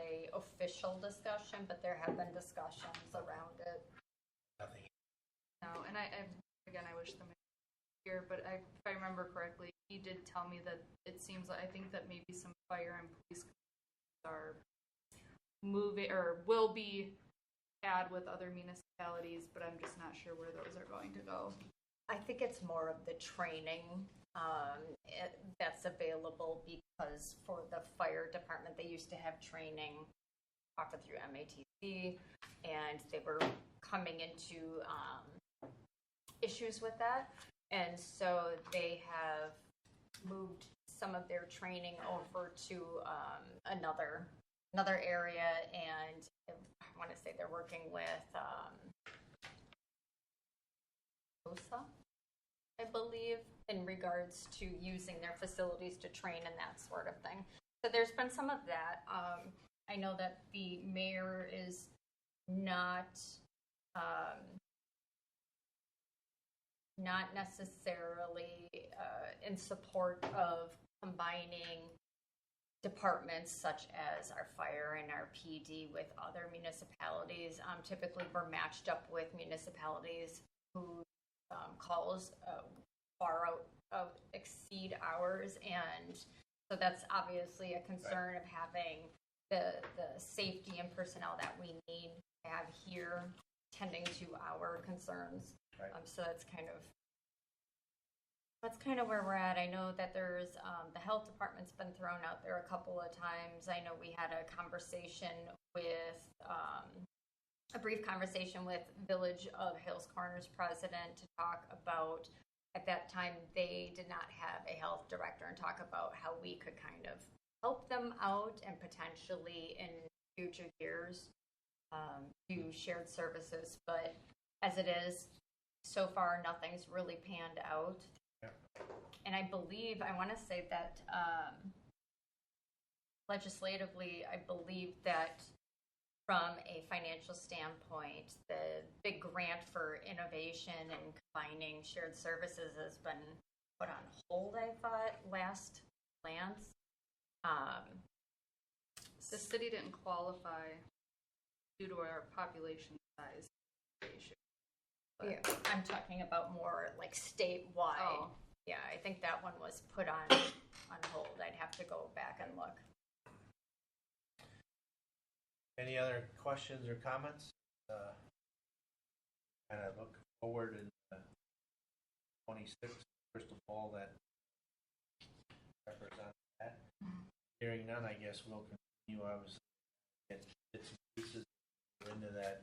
a official discussion, but there have been discussions around it. Nothing. No, and I wish the mayor was here, but if I remember correctly, he did tell me that it seems like, I think that maybe some fire and police are moving or will be had with other municipalities, but I'm just not sure where those are going to go. I think it's more of the training that's available, because for the fire department, they used to have training offered through MATC, and they were coming into issues with that. And so they have moved some of their training over to another area, and I want to say they're working with OSA, I believe, in regards to using their facilities to train and that sort of thing. So there's been some of that. I know that the mayor is not necessarily in support of combining departments such as our fire and our PD with other municipalities. Typically, we're matched up with municipalities whose calls far out exceed ours, and so that's obviously a concern of having the safety and personnel that we need to have here tending to our concerns. Right. So that's kind of where we're at. I know that there's the health department's been thrown out there a couple of times. I know we had a conversation with a brief conversation with Village of Hales Corners president to talk about, at that time they did not have a health director, and talk about how we could kind of help them out and potentially in future years do shared services. But as it is, so far nothing's really panned out. Yeah. And I want to say that legislatively, I believe that from a financial standpoint, the big grant for innovation and combining shared services has been put on hold, I thought, last glance. The city didn't qualify due to our population size issue. But, Yeah, I'm talking about more like statewide. Oh. Yeah, I think that one was put on hold. I'd have to go back and look. Any other questions or comments? Kind of look forward in 26, first of all, that represents that. Hearing none, I guess we'll continue, obviously, get bits and pieces into that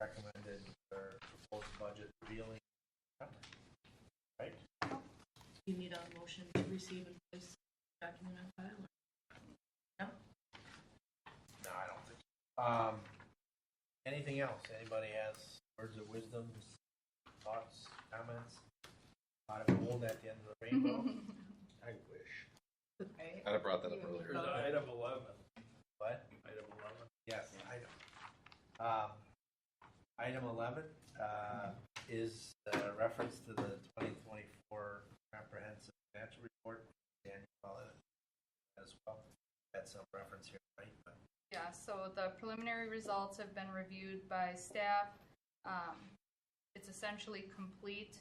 recommended or proposed budget revealing. Right? You need a motion to receive and place document on file? No? No, I don't think so. Anything else? Anybody has words of wisdom, thoughts, comments? Pot of gold at the end of the rainbow? I wish. Right? I'd have brought that up earlier. There's item 11. What? Item 11. Yes, item 11 is reference to the 2024 comprehensive financial report. Daniel as well. That's some reference here, right? But yeah, so the preliminary results have been reviewed by staff. It's essentially complete.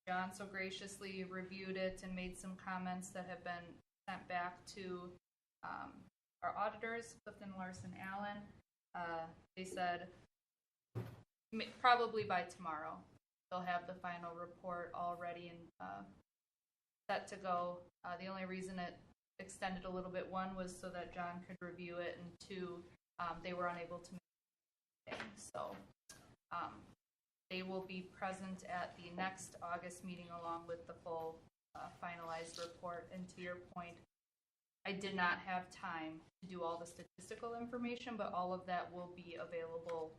John so graciously reviewed it and made some comments that have been sent back to our auditors, Clifton Larson Allen. They said probably by tomorrow they'll have the final report all ready and set to go. The only reason it extended a little bit, one, was so that John could review it, and two, they were unable to make anything. So they will be present at the next August meeting along with the full finalized report. And to your point, I did not have time to do all the statistical information, but all of that will be available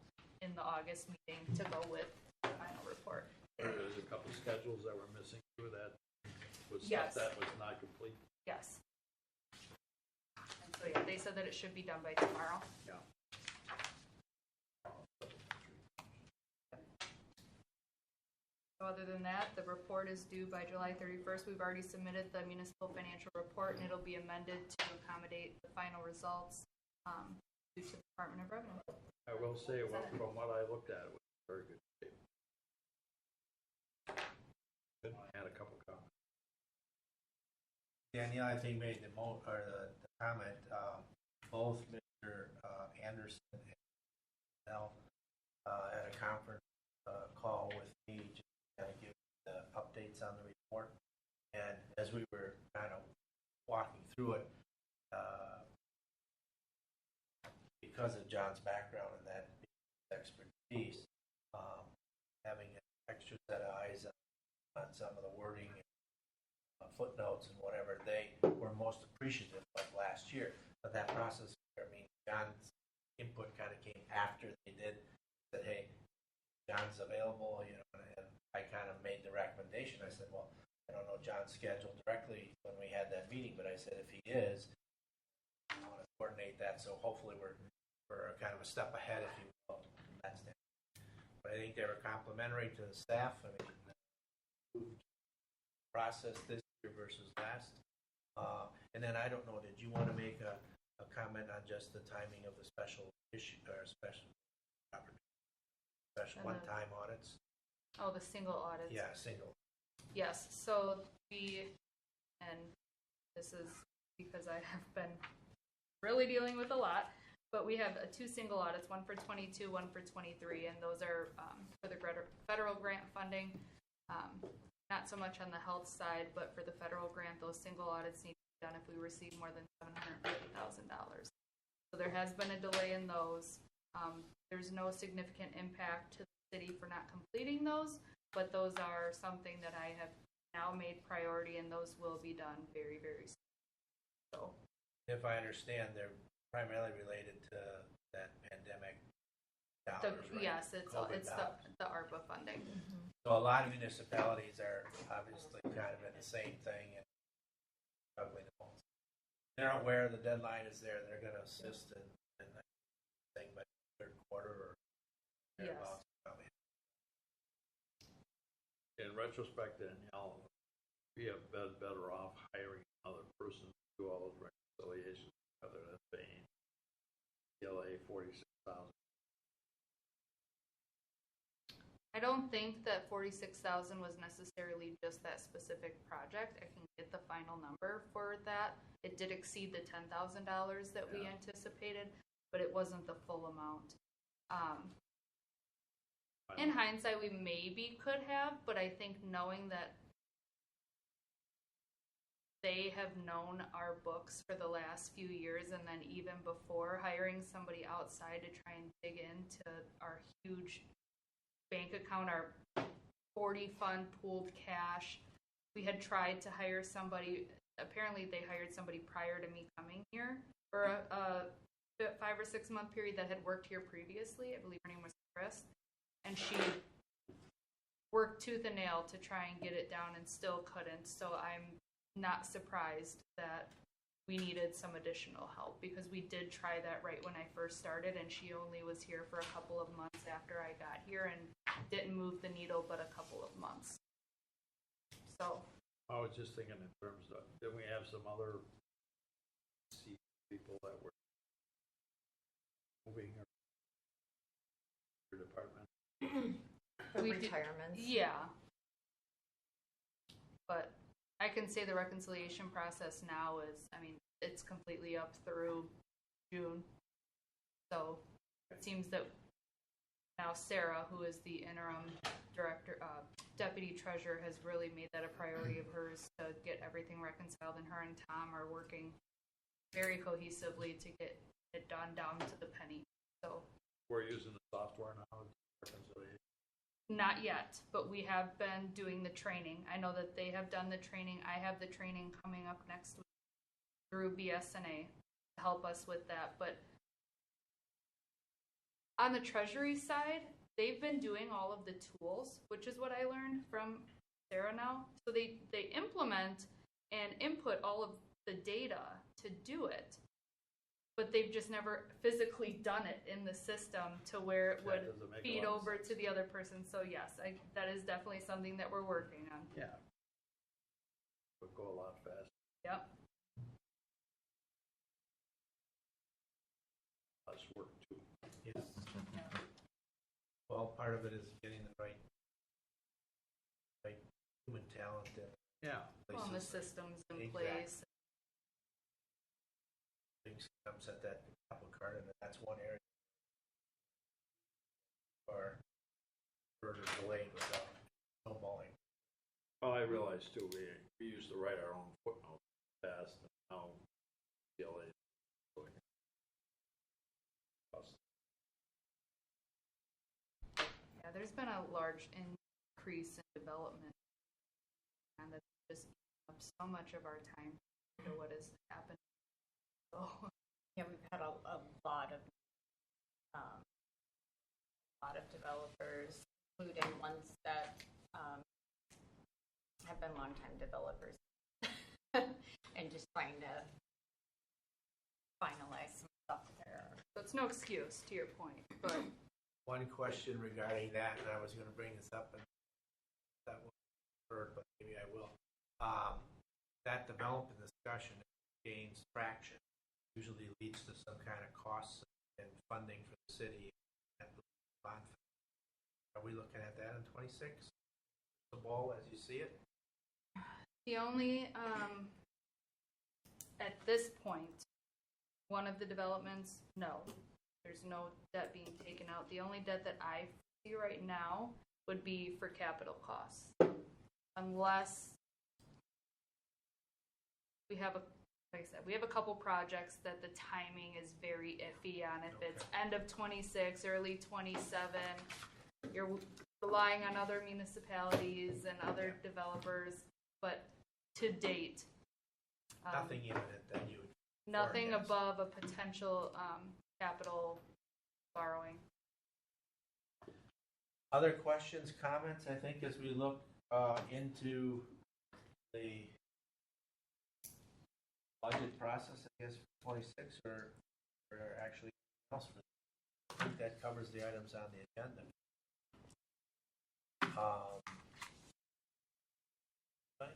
in the August meeting to go with the final report. There's a couple schedules that were missing through that. Was Yes. stuff that was not complete. Yes. And so yeah, they said that it should be done by tomorrow. Yeah. So other than that, the report is due by July 31st. We've already submitted the municipal financial report, and it'll be amended to accommodate the final results due to the Department of Revenue. I will say, well, from what I looked at, it was very good shape. Good. I had a couple comments. Danielle, I think, made the comment. Both Mr. Anderson and Mel had a conference call with me just to kind of give the updates on the report. And as we were kind of walking through it, because of John's background and that expertise, having an extra set of eyes on some of the wording, footnotes and whatever, they were most appreciative of last year. But that process, I mean, John's input kind of came after they did, said, hey, John's available, you know, and I kind of made the recommendation. I said, well, I don't know John's schedule directly when we had that meeting, but I said, if he is, I want to coordinate that, so hopefully we're kind of a step ahead, if you will, from that standpoint. But I think they were complimentary to the staff. I mean, process this year versus last. And then I don't know, did you want to make a comment on just the timing of the special issue or special one-time audits? Oh, the single audits. Yeah, single. Yes, so and this is because I have been really dealing with a lot, but we have two single audits, one for 22, one for 23, and those are for the federal grant funding. Not so much on the health side, but for the federal grant, those single audits need to be done if we receive more than $750,000. So there has been a delay in those. There's no significant impact to the city for not completing those, but those are something that I have now made priority, and those will be done very, very soon. So, if I understand, they're primarily related to that pandemic dollars, right? Yes, it's COVID dollars. the ARPA funding. So a lot of municipalities are obviously kind of in the same thing and struggling the most. They're aware the deadline is there. They're going to assist in thing by third quarter or thereabouts. Probably. In retrospect, Danielle, we have been better off hiring another person to do all those reconciliations rather than paying PLA $46,000. I don't think that $46,000 was necessarily just that specific project. I can get the final number for that. It did exceed the $10,000 that we anticipated, but it wasn't the full amount. In hindsight, we maybe could have, but I think knowing that they have known our books for the last few years, and then even before, hiring somebody outside to try and dig into our huge bank account, our 40 fund pooled cash. We had tried to hire somebody. Apparently they hired somebody prior to me coming here for a 5 or 6 month period that had worked here previously. I believe her name was Chris, and she worked tooth and nail to try and get it down and still couldn't. So I'm not surprised that we needed some additional help, because we did try that right when I first started, and she only was here for a couple of months after I got here and didn't move the needle but a couple of months. So I was just thinking in terms of, then we have some other people that were moving or department. we Retirements. Yeah. But I can say the reconciliation process now is, I mean, it's completely up through June. So it seems that now Sarah, who is the interim director, deputy treasurer, has really made that a priority of hers to get everything reconciled, and her and Tom are working very cohesively to get it done down to the penny. So We're using the software now to reconciliation. not yet, but we have been doing the training. I know that they have done the training. I have the training coming up next week through BSNA to help us with that. But on the treasury side, they've been doing all of the tools, which is what I learned from Sarah now. So they implement and input all of the data to do it, but they've just never physically done it in the system to where it would feed over to the other person. So yes, that is definitely something that we're working on. Yeah. Would go a lot faster. Yep. Less work too. Yes. Well, part of it is getting the right human talent in Yeah. Well, and the places. systems in Exactly. place. Things comes at that apple cart, and that's one area or further delayed without snowballing. Well, I realize too, we used to write our own footnotes in the past, and now PLA is doing it. there's been a large increase in development, and that's just eating up so much of our time to what is happening. So, Yeah, we've had a lot of developers, including ones that have been longtime developers, and just trying to finalize some stuff there. so it's no excuse to your point, but One question regarding that, and I was gonna bring this up, and that wasn't heard, but maybe I will. That development discussion gains traction, usually leads to some kind of costs and funding for the city. And bond. Are we looking at that in 26? The ball as you see it? the only, at this point, one of the developments, no, there's no debt being taken out. The only debt that I see right now would be for capital costs. Unless we have like I said, we have a couple projects that the timing is very iffy on. If it's end of 26, early 27, you're relying on other municipalities and other developers, but to date, Nothing imminent that you would. nothing forecast. above a potential capital borrowing. Other questions, comments, I think, as we look into the budget process, I guess, for 26, or actually else for, I think that covers the items on the agenda. Right.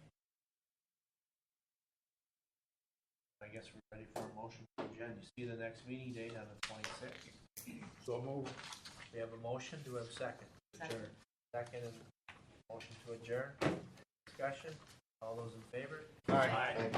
I guess we're ready for a motion to adjourn. You see the next meeting date on the 26th. So move. We have a motion, do we have a second? Second. Second, and motion to adjourn. Discussion, all those in favor? Aye.